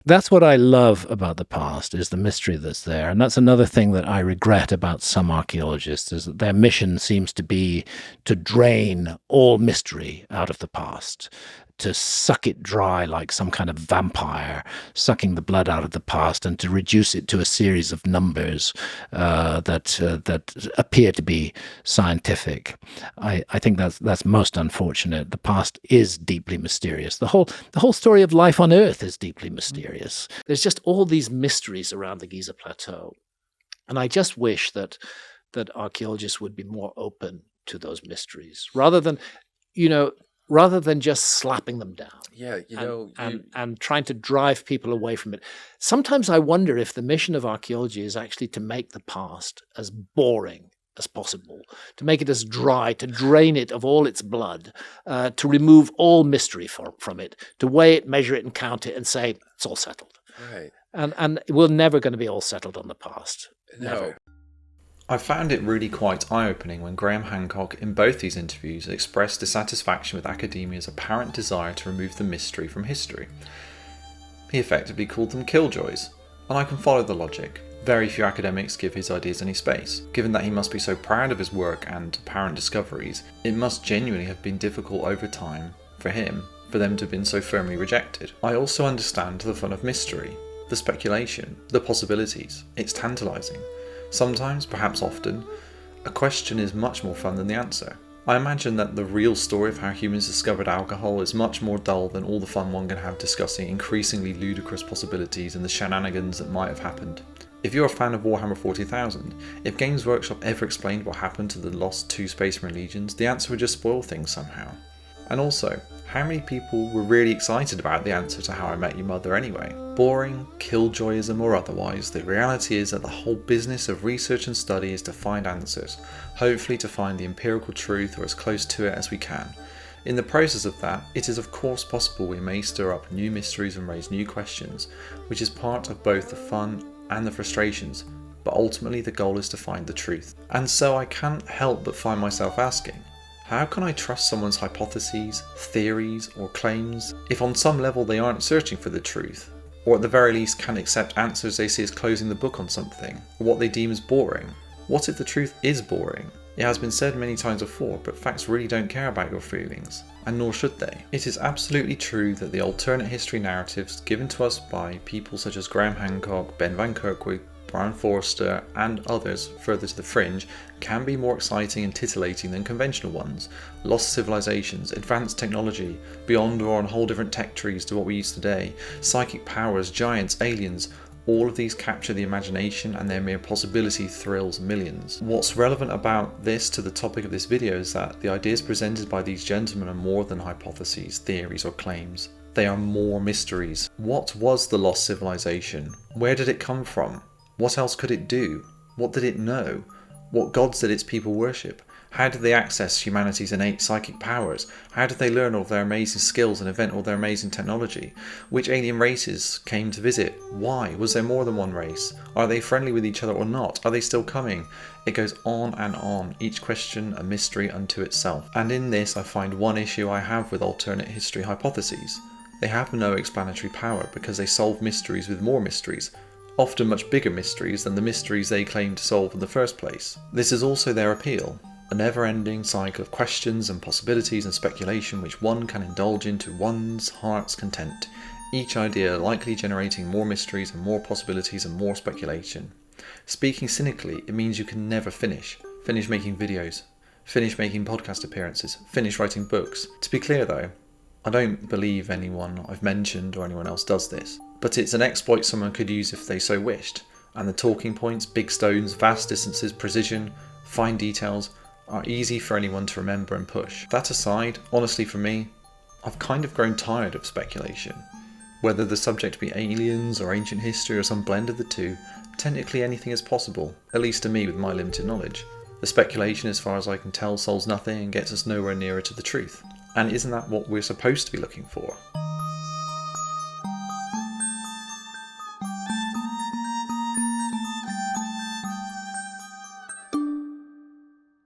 That's what I love about the past, is the mystery that's there. And that's another thing that I regret about some archaeologists, is that their mission seems to be to drain all mystery out of the past, to suck it dry like some kind of vampire, sucking the blood out of the past, and to reduce it to a series of numbers that appear to be scientific. I think that's most unfortunate. The past is deeply mysterious. The whole story of life on Earth is deeply mysterious. There's just all these mysteries around the Giza Plateau, and I just wish that archaeologists would be more open to those mysteries, you know, rather than just slapping them down. Yeah, And trying to drive people away from it. Sometimes I wonder if the mission of archaeology is actually to make the past as boring as possible, to make it as dry, to drain it of all its blood, to remove all mystery from it, to weigh it, measure it, and count it, and say it's all settled. right. And we're never going to be all settled on the past. No. Never. I found it really quite eye-opening when Graham Hancock in both these interviews expressed dissatisfaction with academia's apparent desire to remove the mystery from history. He effectively called them killjoys, and I can follow the logic. Very few academics give his ideas any space. Given that he must be so proud of his work and apparent discoveries, it must genuinely have been difficult over time for him for them to have been so firmly rejected. I also understand the fun of mystery, the speculation, the possibilities. It's tantalising. Sometimes, perhaps often, a question is much more fun than the answer. I imagine that the real story of how humans discovered alcohol is much more dull than all the fun one can have discussing increasingly ludicrous possibilities and the shenanigans that might have happened. If you're a fan of Warhammer 40,000, if Games Workshop ever explained what happened to the lost 2 Space Marine legions, the answer would just spoil things somehow. And also, how many people were really excited about the answer to How I Met Your Mother anyway? Boring, killjoyism or otherwise, the reality is that the whole business of research and study is to find answers, hopefully to find the empirical truth or as close to it as we can. In the process of that, it is of course possible we may stir up new mysteries and raise new questions, which is part of both the fun and the frustrations, but ultimately the goal is to find the truth. And so I can't help but find myself asking, how can I trust someone's hypotheses, theories, or claims if on some level they aren't searching for the truth, or at the very least can't accept answers they see as closing the book on something, or what they deem as boring? What if the truth is boring? It has been said many times before, but facts really don't care about your feelings, and nor should they. It is absolutely true that the alternate history narratives given to us by people such as Graham Hancock, Ben Van Kerkwijk, Brian Forrester, and others further to the fringe can be more exciting and titillating than conventional ones. Lost civilizations, advanced technology, beyond or on whole different tech trees to what we use today, psychic powers, giants, aliens, all of these capture the imagination and their mere possibility thrills millions. What's relevant about this to the topic of this video is that the ideas presented by these gentlemen are more than hypotheses, theories, or claims. They are more mysteries. What was the lost civilization? Where did it come from? What else could it do? What did it know? What gods did its people worship? How did they access humanity's innate psychic powers? How did they learn all of their amazing skills and invent all their amazing technology? Which alien races came to visit? Why? Was there more than one race? Are they friendly with each other or not? Are they still coming? It goes on and on, each question a mystery unto itself. And in this I find one issue I have with alternate history hypotheses. They have no explanatory power because they solve mysteries with more mysteries, often much bigger mysteries than the mysteries they claim to solve in the first place. This is also their appeal, a never-ending cycle of questions and possibilities and speculation which one can indulge in to one's heart's content, each idea likely generating more mysteries and more possibilities and more speculation. Speaking cynically, it means you can never finish making videos, finish making podcast appearances, finish writing books. To be clear though, I don't believe anyone I've mentioned or anyone else does this, but it's an exploit someone could use if they so wished, and the talking points, big stones, vast distances, precision, fine details are easy for anyone to remember and push. That aside, honestly for me, I've kind of grown tired of speculation. Whether the subject be aliens or ancient history or some blend of the two, technically anything is possible, at least to me with my limited knowledge. The speculation, as far as I can tell, solves nothing and gets us nowhere nearer to the truth. And isn't that what we're supposed to be looking for?